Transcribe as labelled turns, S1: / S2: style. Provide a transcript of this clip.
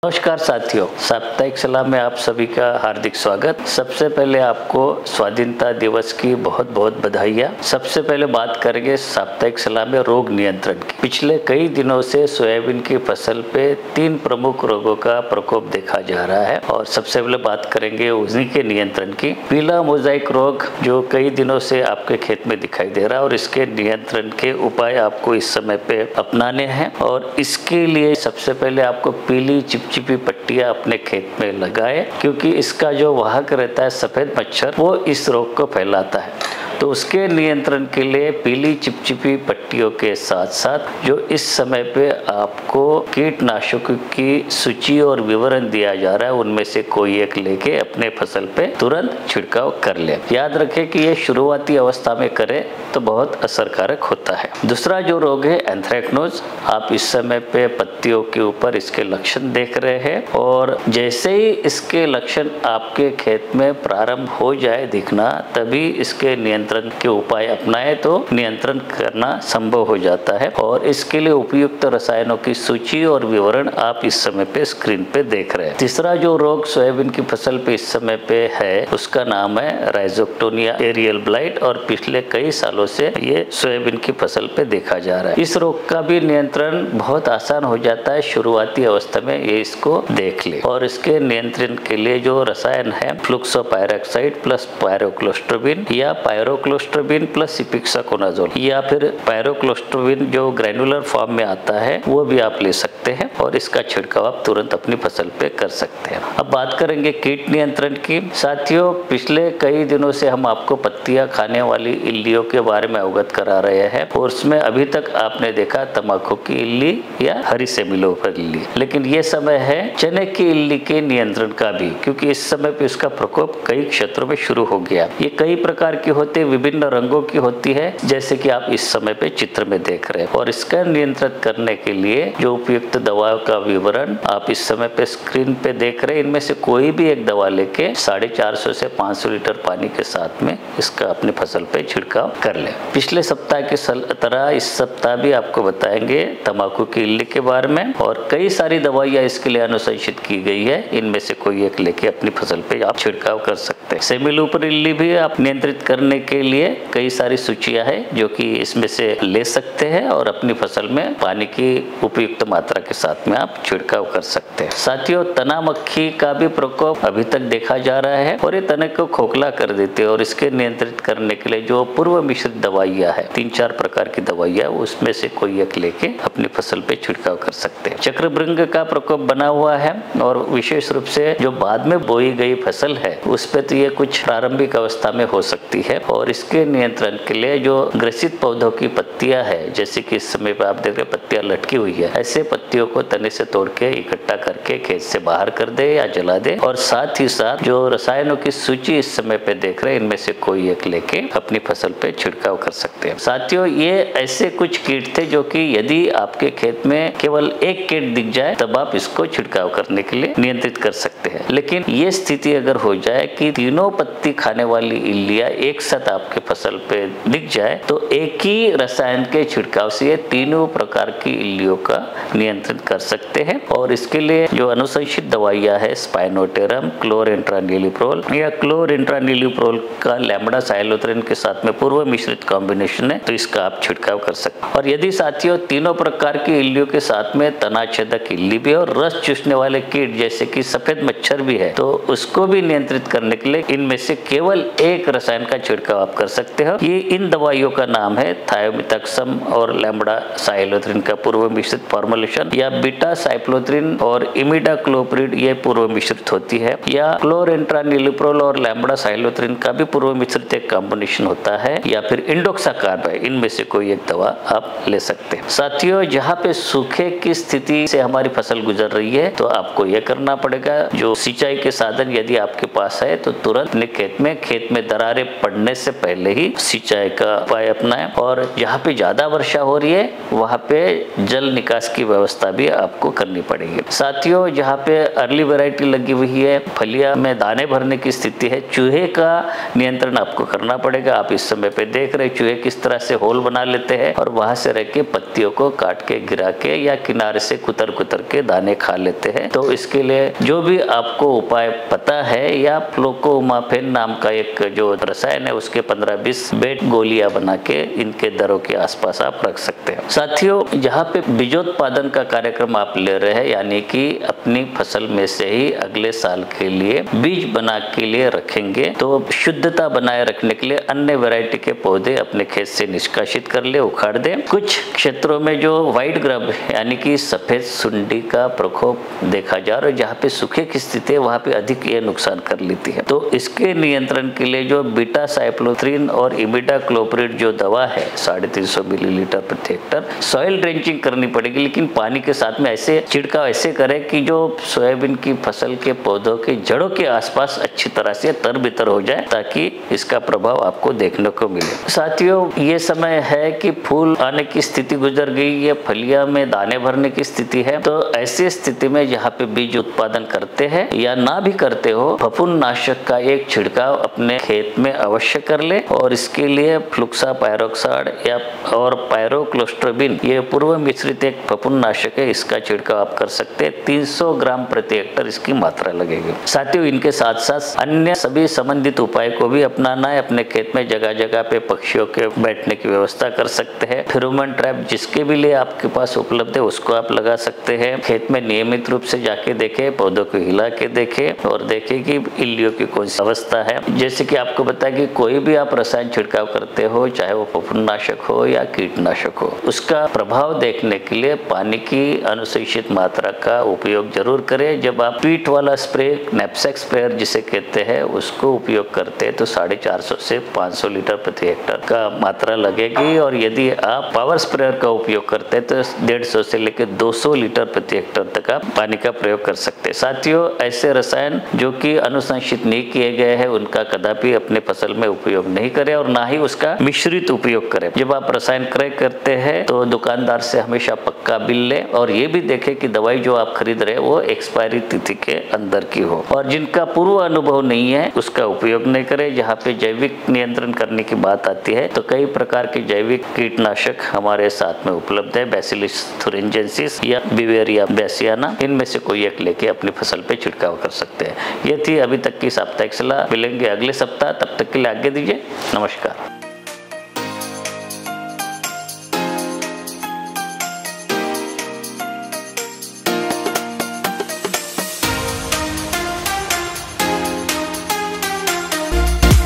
S1: नमस्कार साथियों, साप्ताहिक सलाह में आप सभी का हार्दिक स्वागत। सबसे पहले आपको स्वाधीनता दिवस की बहुत बहुत बधाइयाँ। सबसे पहले बात करेंगे साप्ताहिक सलाह में रोग नियंत्रण की। पिछले कई दिनों से सोयाबीन की फसल पे 3 प्रमुख रोगों का प्रकोप देखा जा रहा है और सबसे पहले बात करेंगे उन्हीं के नियंत्रण की। पीला मोजाइक रोग जो कई दिनों से आपके खेत में दिखाई दे रहा है और इसके नियंत्रण के उपाय आपको इस समय पे अपनाने हैं। और इसके लिए सबसे पहले आपको पीली चिपचिपी पट्टियां अपने खेत में लगाए, क्योंकि इसका जो वाहक रहता है सफेद मच्छर, वो इस रोग को फैलाता है। तो उसके नियंत्रण के लिए पीली चिपचिपी पट्टियों के साथ साथ जो इस समय पे आपको कीटनाशकों की सूची और विवरण दिया जा रहा है, उनमें से कोई एक लेके अपने फसल पे तुरंत छिड़काव कर ले। याद रखें कि ये शुरुआती अवस्था में करें तो बहुत असरकारक होता है। दूसरा जो रोग है एंथ्रेक्नोज, आप इस समय पे पत्तियों के ऊपर इसके लक्षण देख रहे हैं और जैसे ही इसके लक्षण आपके खेत में प्रारंभ हो जाए दिखना, तभी इसके नियंत्रण के उपाय अपनाए तो नियंत्रण करना संभव हो जाता है। और इसके लिए उपयुक्त रसायनों की सूची और विवरण आप इस समय पे स्क्रीन पे देख रहे हैं। तीसरा जो रोग सोयाबीन की फसल पे इस समय पे है, उसका नाम है राइजोक्टोनिया एरियल ब्लाइट और पिछले कई सालों से ये सोयाबीन की फसल पे देखा जा रहा है। इस रोग का भी नियंत्रण बहुत आसान हो जाता है शुरुआती अवस्था में, ये इसको देख ले। और इसके नियंत्रण के लिए जो रसायन है फ्लुक्सोपायरोक्साइड प्लस पायरोक्लोस्ट्रोबिन या पायरोक्लोस्ट्रोबिन प्लस इपिक्साकोनाजोल या फिर पायरोक्लोस्ट्रोबिन जो ग्रैनुलर फॉर्म में आता है, वो भी आप ले सकते हैं और इसका छिड़काव आप तुरंत अपनी फसल पे कर सकते हैं। अब बात करेंगे कीट नियंत्रण की। साथियों, पिछले कई दिनों से हम आपको पत्तियां खाने वाली इल्लियों के बारे में अवगत करा रहे हैं और उसमें अभी तक आपने देखा तंबाकू की इल्ली या हरी सेमिलोपर इल्ली, लेकिन ये समय है चने की इल्ली के नियंत्रण का भी, क्योंकि इस समय पे इसका प्रकोप कई क्षेत्रों में शुरू हो गया। ये कई प्रकार की होती है, विभिन्न रंगों की होती है, जैसे कि आप इस समय पे चित्र में देख रहे हैं। और इसका नियंत्रण करने के लिए जो उपयुक्त दवाओं का विवरण आप इस समय पे स्क्रीन पे देख रहे हैं, इनमें से कोई भी एक दवा लेके 450 से 500 लीटर पानी के साथ में इसका अपने फसल पे छिड़काव कर ले। पिछले सप्ताह की तरह इस सप्ताह भी आपको बताएंगे तंबाकू की इल्ली के बारे में और कई सारी दवाइयां इसके लिए अनुशंसित की गई है, इनमें से कोई एक लेके अपनी फसल पे आप छिड़काव कर सकते हैं। सेमिलोपर इल्ली भी आप नियंत्रित करने के लिए कई सारी सूचियां हैं जो कि इसमें से ले सकते हैं और अपनी फसल में पानी की उपयुक्त मात्रा के साथ में आप छिड़काव कर सकते हैं। साथियों, तना मक्खी का भी प्रकोप अभी तक देखा जा रहा है और ये तने को खोखला कर देते हैं और इसके नियंत्रित करने के लिए जो पूर्व मिश्रित दवाइयां है, 3-4 प्रकार की दवाइयां, उसमें से कोई एक लेके अपनी फसल पे छिड़काव कर सकते हैं। चक्रभृंग का प्रकोप बना हुआ है और विशेष रूप से जो बाद में बोई गई फसल है उस पे तो ये कुछ प्रारंभिक अवस्था में हो सकती है और इसके नियंत्रण के लिए जो ग्रसित पौधों की पत्तियां है, जैसे कि इस समय पे आप देख रहे पत्तियां लटकी हुई है, ऐसे पत्तियों को तने से तोड़ के इकट्ठा करके खेत से बाहर कर दे या जला दे। और साथ ही साथ जो रसायनों की सूची इस समय पे देख रहे हैं, इनमें से कोई एक लेके अपनी फसल पे छिड़काव कर सकते हैं। साथियों, ये ऐसे कुछ कीट थे जो कि यदि आपके खेत में केवल एक कीट दिख जाए तब आप इसको छिड़काव करने के लिए नियंत्रित कर सकते हैं। लेकिन ये स्थिति अगर हो जाए कि तीनों पत्ती खाने वाली इल्लियां एक साथ आपके फसल पे दिख जाए तो एक ही रसायन के छिड़काव से ये तीनों प्रकार की इल्लियों का नियंत्रण कर सकते हैं। और इसके लिए जो अनुशंसित दवाइयां है स्पाइनोटेरम, क्लोरेंट्रानिलिप्रोल या क्लोरेंट्रानिलिप्रोल का लैम्बडा साइलोथ्रिन के साथ में पूर्व मिश्रित कॉम्बिनेशन है, तो इसका आप छिड़काव कर सकते हैं। और यदि साथियों तीनों प्रकार की इल्लियों के साथ में तनाछेदक इल्ली भी और रस चूसने वाले कीट जैसे कि सफेद मच्छर भी है, तो उसको भी नियंत्रित करने के लिए इनमें से केवल एक रसायन का छिड़काव आप कर सकते हो। ये इन दवाइयों का नाम है थायोमिथाक्सम और लैम्बडा साइलोथ्रिन का पूर्व मिश्रित फॉर्मुलेशन, या बीटा साइक्लोथ्रिन और इमिडाक्लोप्रिड ये पूर्व मिश्रित होती है, या क्लोरेंट्रानिलिप्रोल और लैम्बडा साइलोथ्रिन का भी पूर्व मिश्रित एक कॉम्बिनेशन होता है, या फिर इंडोक्साकार्ब है। इनमें से कोई एक दवा आप ले सकते हैं। साथियों, जहाँ पे सूखे की स्थिति से हमारी फसल गुजर रही है तो आपको यह करना पड़ेगा, जो सिंचाई के साधन यदि आपके पास है तो तुरंत अपने खेत में दरारें पड़ने से पहले ही सिंचाई का उपाय अपनाएं और जहाँ पे ज्यादा वर्षा हो रही है वहाँ पे जल निकास की व्यवस्था भी आपको करनी पड़ेगी। साथियों, जहाँ पे अर्ली वैरायटी लगी हुई है, फलिया में दाने भरने की स्थिति है, चूहे का नियंत्रण आपको करना पड़ेगा। आप इस समय पे देख रहे चूहे किस तरह से होल बना लेते हैं और वहां से रह के पत्तियों को काट के गिरा के या किनारे से कुतर कुतर के दाने खा लेते हैं। तो इसके लिए जो भी आपको उपाय पता है या फ्लोकोमाफेन नाम का एक जो रसायन है उसके 15-20 बेड गोलियां बना के इनके दरों के आसपास आप रख सकते हैं। साथियों, जहाँ पे बीजोत्पादन का कार्यक्रम आप ले रहे हैं यानी कि अपनी फसल में से ही अगले साल के लिए बीज बना के लिए रखेंगे, तो शुद्धता बनाए रखने के लिए अन्य वैरायटी के पौधे अपने खेत से निष्कासित कर ले, उखाड़ दे। कुछ क्षेत्रों में जो व्हाइट ग्रब यानी कि सफेद सुंडी का प्रकोप देखा जा रहा है, जहाँ पे सूखे की स्थिति है वहाँ पे अधिक ये नुकसान कर लेती है। तो इसके नियंत्रण के लिए जो बीटा साइक्लोथ्रिन और इमिडाक्लोप्रिड जो दवा है 350 मिलीलीटर प्रति हेक्टर सॉइल ड्रेंचिंग करनी पड़ेगी, लेकिन पानी के साथ में ऐसे छिड़काव ऐसे करें कि जो सोयाबीन की फसल के पौधों के जड़ों के आसपास अच्छी तरह से तरबितर हो जाए ताकि इसका प्रभाव आपको देखने को मिले। साथियों, ये समय है कि फूल आने की स्थिति गुजर गई है, फलिया में दाने भरने की स्थिति है। तो ऐसी स्थिति में जहाँ पे बीज उत्पादन करते हैं या ना भी करते हो, फफूंद नाशक का एक छिड़काव अपने खेत में अवश्य कर ले और इसके लिए फ्लुक्सापायरोक्साइड या और पायरोक्लोस्ट्रोबिन ये पूर्व मिश्रित एक फफूंद नाशक है, इसका छिड़काव आप कर सकते हैं। 300 ग्राम प्रति हेक्टर इसकी मात्रा लगेगी। साथियों, इनके साथ साथ अन्य सभी संबंधित उपाय को भी अपनाना है। अपने खेत में जगह जगह पे पक्षियों के बैठने की व्यवस्था कर सकते हैं। फेरोमोन ट्रैप जिसके भी लिए आपके पास उपलब्ध है उसको आप लगा सकते हैं। खेत में नियमित रूप से जाके देखें, पौधों को हिला के देखें और देखें कि इल्लियों की कौन सी अवस्था है। जैसे कि आपको बताया कि कोई भी आप रसायन छिड़काव करते हो, चाहे वो फफूंदनाशक हो या कीटनाशक हो, उसका प्रभाव देखने के लिए पानी की अनुशंसित मात्रा का उपयोग जरूर करें। जब आप पीठ वाला स्प्रे नैपसेक स्प्रेयर जिसे कहते हैं उसको उपयोग करते हैं तो 450 से 500 लीटर प्रति हेक्टर का मात्रा लगेगी और यदि आप पावर स्प्रेयर का उपयोग करते हैं तो 150 से लेकर 200 लीटर प्रति हेक्टर तक आप पानी का प्रयोग कर सकते हैं। साथियों, ऐसे रसायन जो कि अनुशंसित नहीं किए गए हैं उनका कदापि अपने फसल में उपयोग नहीं करें और ना ही उसका मिश्रित उपयोग करें। जब आप रसायन क्रय करते हैं तो दुकानदार से हमेशा पक्का बिल लें और ये भी देखें कि दवाई जो आप खरीद रहे हैं वो एक्सपायरी तिथि के अंदर की हो और जिनका पूर्व अनुभव नहीं है उसका उपयोग नहीं करें। जहाँ पे जैविक नियंत्रण करने की बात आती है तो कई प्रकार के जैविक कीटनाशक हमारे साथ में उपलब्ध है, बैसिलस थुरिंजेंसिस या बिवेरिया बैसियाना, इनमें से कोई एक लेके अपनी फसल पे छिड़काव कर सकते हैं। ये थी अभी तक की साप्ताहिक सलाह। मिलेंगे अगले सप्ताह, तब तक के लिए आज्ञा दीजिए। नमस्कार।